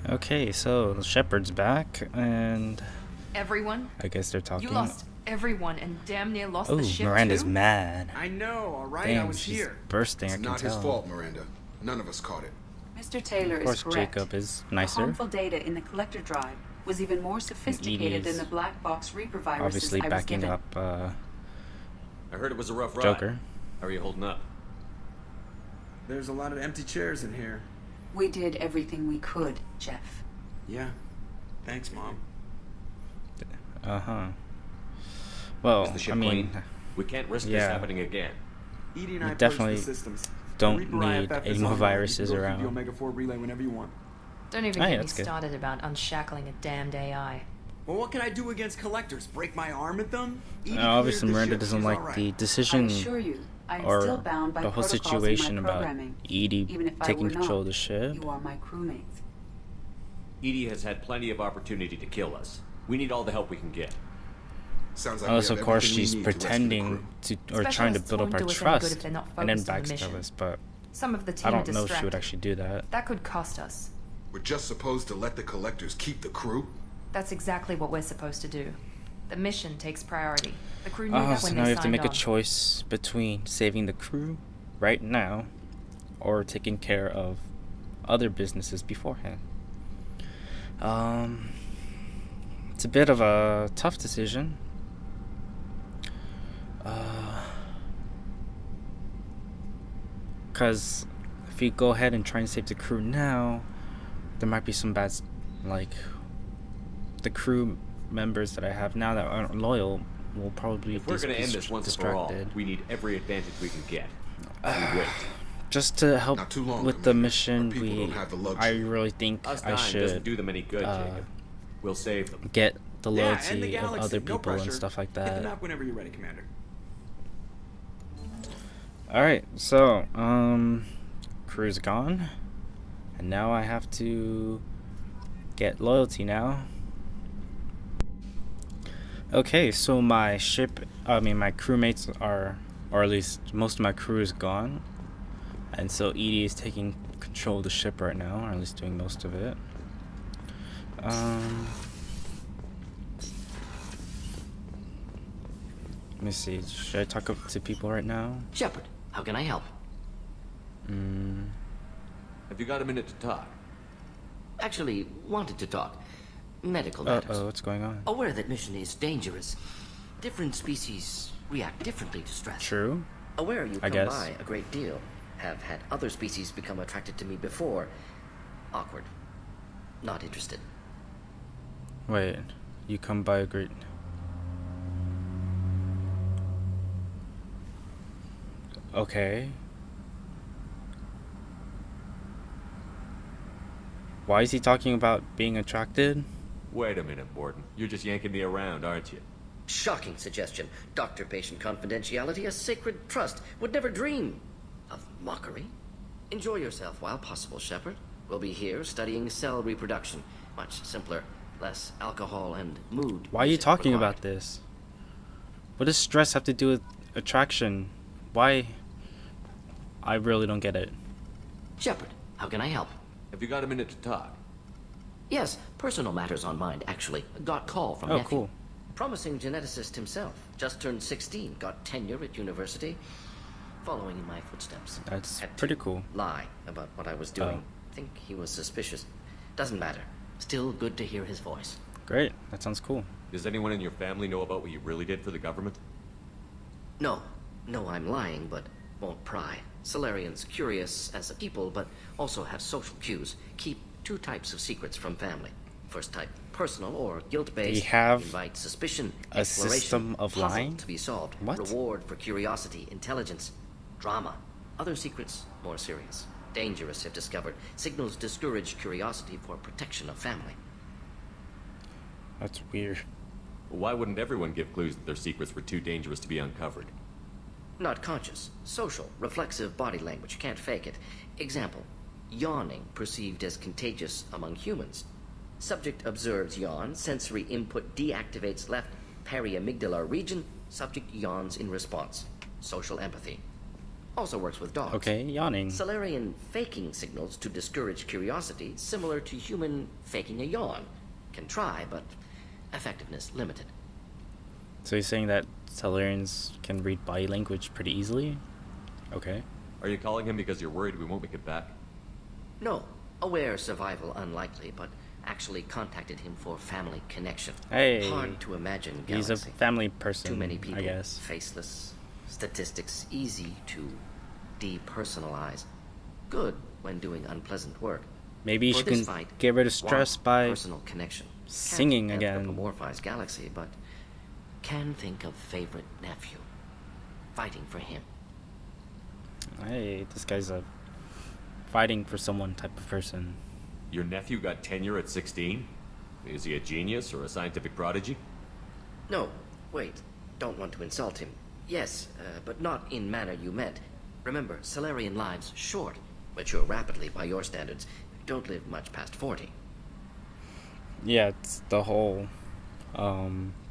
Okay, so Sheperd's back, and Everyone? I guess they're talking. You lost everyone and damn near lost Oh, the ship Miranda's too? mad. I know, alright, I Damn, was she's here. bursting, It's I can not tell. his fault, Miranda. None of us caught it. Mr. Taylor Of course, is correct. Jacob is The nicer. harmful data in the collector drive was even more sophisticated than Edie's the black box Reaper viruses Obviously I was backing given. up I heard it was a rough ride. Joker. How are you holding up? There's a lot of empty chairs in here. We did everything we could, Jeff. Yeah. Thanks, Mom. Uh-huh. Well, Is the ship I mean, clean? We can't risk this yeah. happening again. Edie and We I definitely purged the systems. don't Reaper need IFF any is more online. viruses You can go around. through the Omega 4 relay whenever you want. Don't even Oh, yeah, get me that's good. started about unshackling a damned AI. Well, what can I do against collectors? Break my arm at them? Edie obviously cleared the Miranda ship. doesn't She's like all right. the I decision assure you, I am or still bound by the whole protocols situation in my about programming. Edie Even if I taking were control of not, the ship. You are my crewmates. Edie has had plenty of opportunity to kill us. We need all the help we can get. Sounds like Unless, we of have course, everything we she's need to rescue the pretending crew. to, or trying to Specialists build up won't our do us any good trust, if they're not and then focused on the backstab mission. us. But Some of the team I are don't know if she distracted. would actually do that. That could cost us. We're just supposed to let the collectors keep the crew? That's exactly what we're supposed to do. The mission takes priority. The crew knew Oh, that so when now they we have to signed make a on. choice between saving the crew right now or taking care of other businesses beforehand. It's a bit of a tough decision. Because if we go ahead and try and save the crew now, there might be some bad, like, the crew members that I have now that aren't loyal will probably If we're going to end this once and for all, distracted. we need every advantage we can get. We wait. Just to help Not too long, with the Commander. mission, Our people don't have the luxury. I really think Us I dying doesn't should do them any good, Jacob. We'll save them. get the Yeah, and loyalty the of galaxy. other No people pressure. and stuff like Hit the that. map whenever you're ready, Commander. Alright, so, crew's gone. And now I have to get loyalty now. Okay, so my crewmates are, or at least most of my crew is gone. And so Edie is taking control of the ship right now, or at least doing most of it. Let me see, should I talk up to people right now? Sheperd, how can I help? Have you got a minute to talk? Actually, wanted to talk. Medical matters. Uh-oh, what's going on? Aware that mission is dangerous. Different species react differently to stress. True. Aware you I come guess. by a great deal. Have had other species become attracted to me before. Awkward. Not interested. Wait, you come by a great... Okay. Why is he talking about being attracted? Wait a minute, Mordin. You're just yanking me around, aren't you? Shocking suggestion. Doctor-patient confidentiality, a sacred trust. Would never dream of mockery. Enjoy yourself while possible, Sheperd. We'll be here studying cell reproduction. Much simpler, less alcohol and mood. Why are you music talking required. about this? What does stress have to do with attraction? Why? I really don't get it. Sheperd, how can I help? Have you got a minute to talk? Yes, personal matters on mind, actually. Got call from Oh, nephew. cool. Promising geneticist himself. Just turned 16, got tenure at university. Following in my footsteps. That's Had to pretty cool. lie about what I was doing. Think he was suspicious. Doesn't matter. Still good to hear his voice. Great, that sounds cool. Does anyone in your family know about what you really did for the government? No. No, I'm lying, but won't pry. Solarians curious as a people, but also have social cues. Keep two types of secrets from family. First type, personal or guilt-based. They have invite suspicion, a exploration, system of puzzle lying? to be solved. What? Reward for curiosity, intelligence, drama. Other secrets, more serious. Dangerous if discovered. Signals discourage curiosity for protection of family. That's weird. Why wouldn't everyone give clues that their secrets were too dangerous to be uncovered? Not conscious. Social, reflexive body language. Can't fake it. Example. Yawning perceived as contagious among humans. Subject observes yawn. Sensory input deactivates left periamygdala region. Subject yawns in response. Social empathy. Also works with dogs. Okay, yawning. Salarian faking signals to discourage curiosity, similar to human faking a yawn. Can try, but effectiveness limited. So you're saying that Salarians can read body language pretty easily? Okay. Are you calling him because you're worried we won't make it back? No, aware survival unlikely, but actually contacted him for family connection. Hey, Hard to imagine he's galaxy. a family person, Too many people, I guess. faceless, statistics easy to depersonalize. Good when doing unpleasant work. Maybe you For should this fight, get rid of stress want by personal connection. singing Can't again. anthropomorphize galaxy, but can think of favorite nephew. Fighting for him. Hey, this guy's a fighting for someone type of person. Your nephew got tenure at 16? Is he a genius or a scientific prodigy? No, wait. Don't want to insult him. Yes, but not in manner you meant. Remember, Salarian lives short. Mature rapidly by your standards. Don't live much past 40. Yeah, it's the whole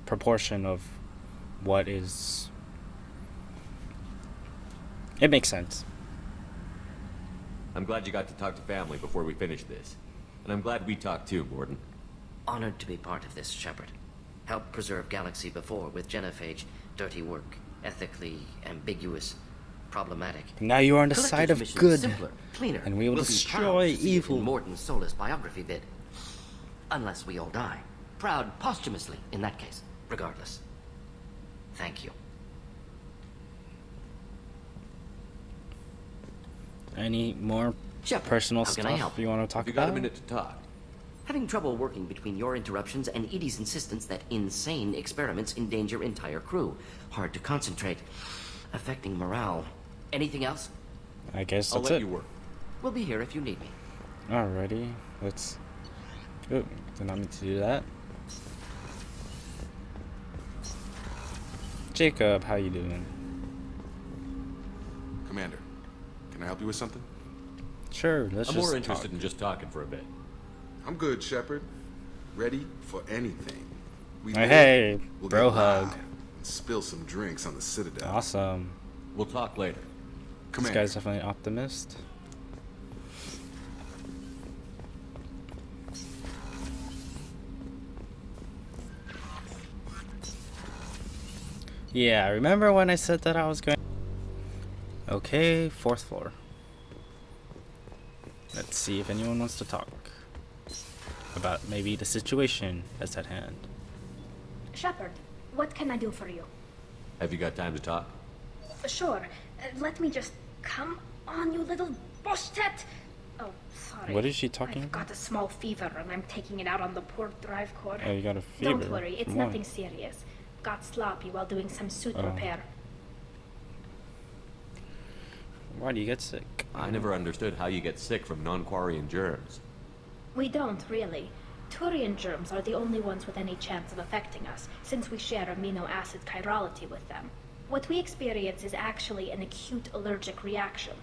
proportion of what is... It makes sense. I'm glad you got to talk to family before we finish this. And I'm glad we talked too, Mordin. Honored to be part of this, Sheperd. Helped preserve Galaxy before with genophage. Dirty work. Ethically ambiguous. Problematic. Now you are on the Collector's side of mission good, simpler, cleaner. and we will We'll be destroy proud to see it evil. in Mordin's soulless biography vid. Unless we all die. Proud posthumously, in that case. Regardless. Thank you. Any more Sheperd, personal how can I stuff help? you want to talk Have you got about? a minute to talk? Having trouble working between your interruptions and Edie's insistence that insane experiments endanger entire crew. Hard to concentrate. Affecting morale. Anything else? I guess I'll that's let it. you work. We'll be here if you need me. Alrighty, let's... Oh, did not mean to do that. Jacob, how you doing? Commander, can I help you with something? Sure, let's I'm just more interested talk. in just talking for a bit. I'm good, Sheperd. Ready for anything. We Hey, live, hey, we'll bro get hug. loud and spill some drinks on the Citadel. Awesome. We'll talk later. This Commander, guy's definitely an optimist. Yeah, remember when I said that I was going... Okay, 4th floor. Let's see if anyone wants to talk about maybe the situation that's at hand. Sheperd, what can I do for you? Have you got time to talk? Sure. Let me just... Come on, you little boshtet! Oh, sorry. What is she talking I've about? got a small fever and I'm taking it out on the port drive core. Oh, you got a fever. Don't worry, it's Why? nothing serious. Got sloppy while doing some suit Oh. repair. Why do you get sick? I never understood how you get sick from non-Quarian germs. We don't, really. Turian germs are the only ones with any chance of affecting us, since we share amino acid chirality with them. What we experience is actually an acute allergic reaction.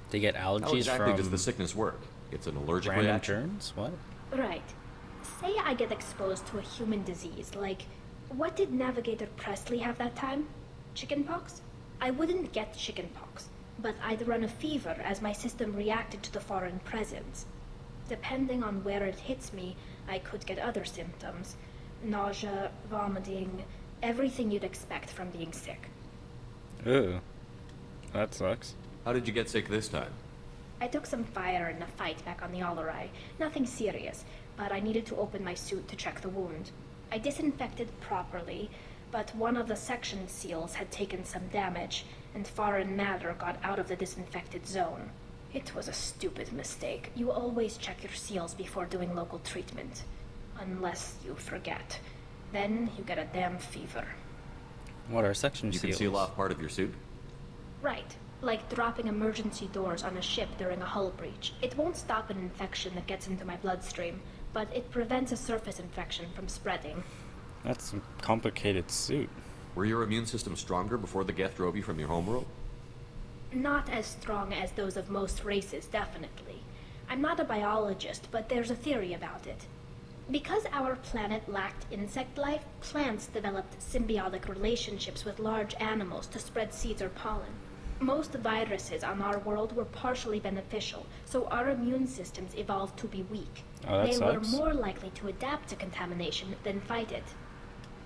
They get How allergies exactly from does the sickness work? It's an allergic random reaction? germs? What? Right. Say I get exposed to a human disease, like... What did Navigator Presley have that time? Chickenpox? I wouldn't get chickenpox, but I'd run a fever as my system reacted to the foreign presence. Depending on where it hits me, I could get other symptoms. Nausea, vomiting, everything you'd expect from being sick. Ew. That sucks. How did you get sick this time? I took some fire in a fight back on the Allerai. Nothing serious, but I needed to open my suit to check the wound. I disinfected properly, but one of the section seals had taken some damage, and foreign matter got out of the disinfected zone. It was a stupid mistake. You always check your seals before doing local treatment. Unless you forget. Then you get a damn fever. What are section You seals? can seal off part of your suit? Right. Like dropping emergency doors on a ship during a hull breach. It won't stop an infection that gets into my bloodstream, but it prevents a surface infection from spreading. That's a complicated suit. Were your immune system stronger before the Geth drove you from your homeworld? Not as strong as those of most races, definitely. I'm not a biologist, but there's a theory about it. Because our planet lacked insect life, plants developed symbiotic relationships with large animals to spread seeds or pollen. Most viruses on our world were partially beneficial, so our immune systems evolved to be weak. Oh, that They sucks. were more likely to adapt to contamination than fight it.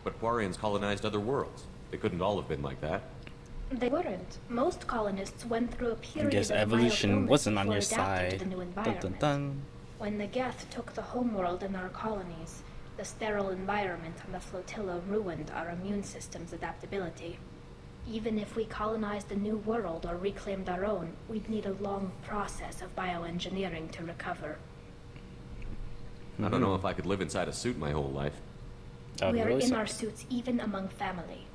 But Quarians colonized other worlds. They couldn't all have been like that. They weren't. Most colonists went through a I period guess of evolution mild illness wasn't on before your adapting to side. the new Dun, environment. dun, dun. When the Geth took the homeworld in our colonies, the sterile environment on the flotilla ruined our immune system's adaptability. Even if we colonized a new world or reclaimed our own, we'd need a long process of bioengineering to recover. I don't know if I could live inside a suit my whole life. That would We are really in suck. our suits even among family.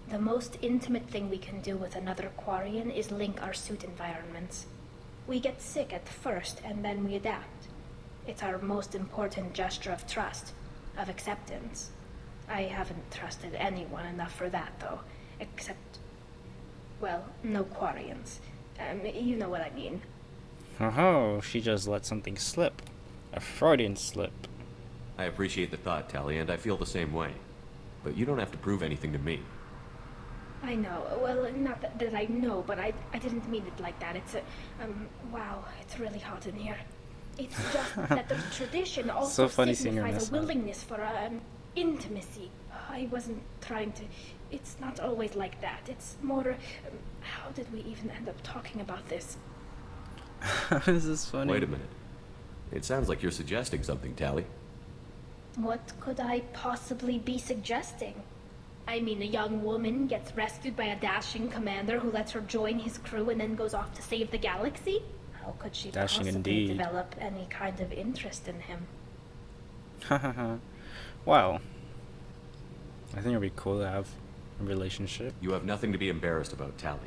The most intimate thing we can do with another Quarian is link our suit environments. We get sick at first and then we adapt. It's our most important gesture of trust, of acceptance. I haven't trusted anyone enough for that, though. Except, well, no Quarians. You know what I mean. Oh, she just let something slip. A Freudian slip. I appreciate the thought, Tali, and I feel the same way. But you don't have to prove anything to me. I know. Well, not that I know, but I didn't mean it like that. It's a, wow, it's really hot in here. It's just that the tradition also funny seeing her signifies mess a up. willingness for intimacy. I wasn't trying to. It's not always like that. It's more. How did we even end up talking about this? This is funny. Wait a minute. It sounds like you're suggesting something, Tali. What could I possibly be suggesting? I mean, a young woman gets rescued by a dashing commander who lets her join his crew and then goes off to save the galaxy? How could she Dashing possibly indeed. develop any kind of interest in him? Wow. I think it'd be cool to have a relationship. You have nothing to be embarrassed about, Tali.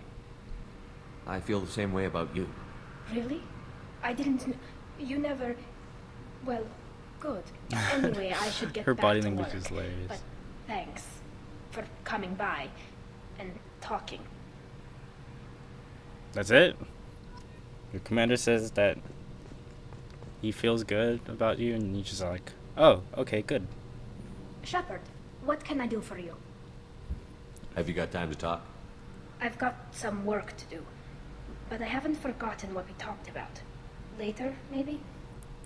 I feel the same way about you. Really? I didn't you never... Well, good. Anyway, I should get Her back body to language work. is hilarious. But thanks for coming by and talking. That's it? Your commander says that he feels good about you, and you just like, oh, okay, good. Sheperd, what can I do for you? Have you got time to talk? I've got some work to do, but I haven't forgotten what we talked about. Later, maybe?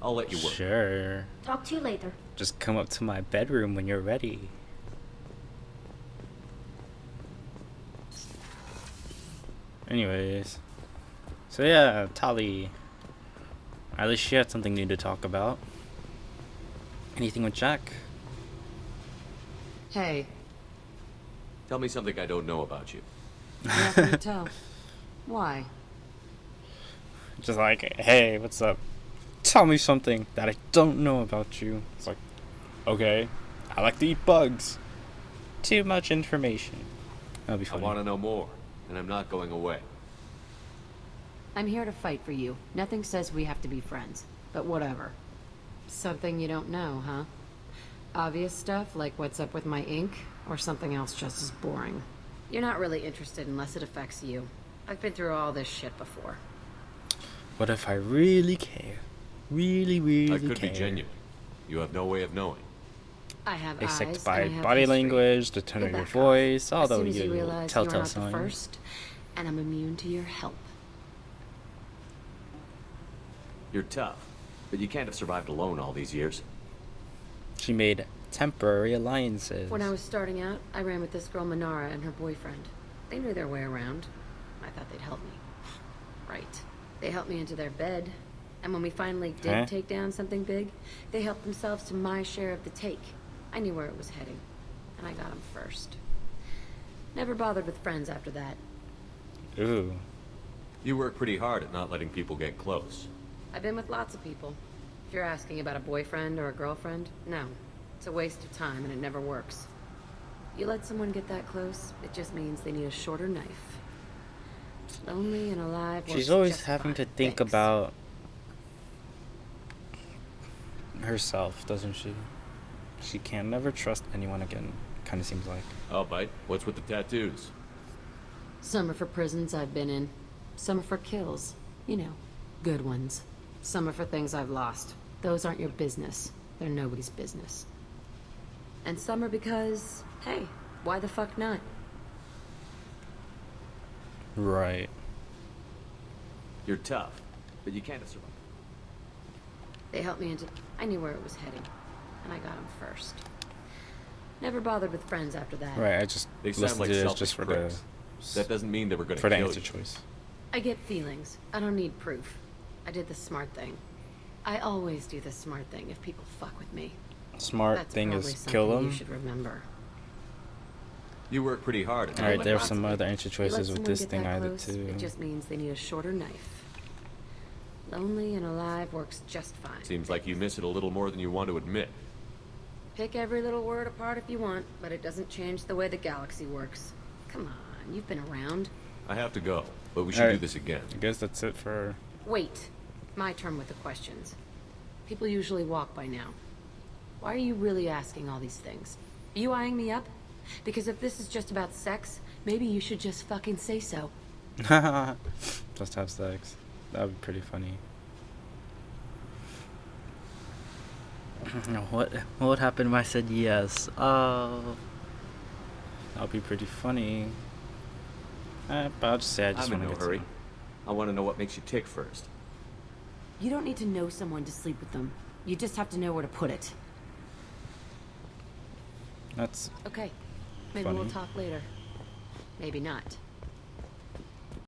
I'll let you work. Sure. Talk to you later. Just come up to my bedroom when you're ready. Anyways. So yeah, Tali. At least she had something new to talk about. Anything with Jack? Hey, Tell me something I don't know about you. nothing to tell. Why? Just like, hey, what's up? Tell me something that I don't know about you. It's like, okay, I like to eat bugs. Too much information. That'll be I funny. want to know more, and I'm not going away. I'm here to fight for you. Nothing says we have to be friends, but whatever. Something you don't know, huh? Obvious stuff like what's up with my ink, or something else just as boring. You're not really interested unless it affects you. I've been through all this shit before. What if I really care? Really, really I could care. be genuine. You have no way of knowing. I have Except eyes, by and I have body history. language, the tone You'll of your back off. voice, all As the soon as you usual realize you're telltale not the signs. first, and I'm immune to your help. You're tough, but you can't have survived alone all these years. She made temporary alliances. When I was starting out, I ran with this girl Minara and her boyfriend. They knew their way around. I thought they'd help me. Right. They helped me into their bed. And when we finally did Huh? take down something big, they helped themselves to my share of the take. I knew where it was heading. And I got them first. Never bothered with friends after that. Ooh. You work pretty hard at not letting people get close. I've been with lots of people. If you're asking about a boyfriend or a girlfriend, no. It's a waste of time and it never works. You let someone get that close, it just means they need a shorter knife. Lonely and alive. She's works always just having to fine, think thanks. about herself, doesn't she? She can never trust anyone again, kind of seems like. I'll bite. What's with the tattoos? Some are for prisons I've been in. Some are for kills. You know, good ones. Some are for things I've lost. Those aren't your business. they're nobody's business. And some are because, hey, why the fuck not? Right. You're tough, but you can't survive. They helped me into... I knew where it was heading, and I got them first. Never bothered with friends after that. Right, I just They sound listened like to this selfish just for pricks. That doesn't mean they were gonna the kill answer you. choice. I get feelings. I don't need proof. I did the smart thing. I always do the smart thing if people fuck with me. Smart That's thing probably is kill something them. You should remember. You work pretty hard at Alright, it. there's some other answer You let choices with someone this get thing that I did close, too. It just means they need a shorter knife. Lonely and alive works just fine. Seems like you miss it a little more than you want to admit. Pick every little word apart if you want, but it doesn't change the way the galaxy works. Come on, you've been around. I have to go, but we should Alright. do this again. I guess that's it for... Wait. My turn with the questions. People usually walk by now. Why are you really asking all these things? Are you eyeing me up? Because if this is just about sex, maybe you should just fucking say so. Just have sex. That would be pretty funny. What would happen if I said yes? Oh, that would be pretty funny. But I'll just say I just I'm in want to no get hurry. some. I want to know what makes you tick first. You don't need to know someone to sleep with them. You just have to know where to put it. That's Okay. Maybe Funny. we'll talk later. Maybe not.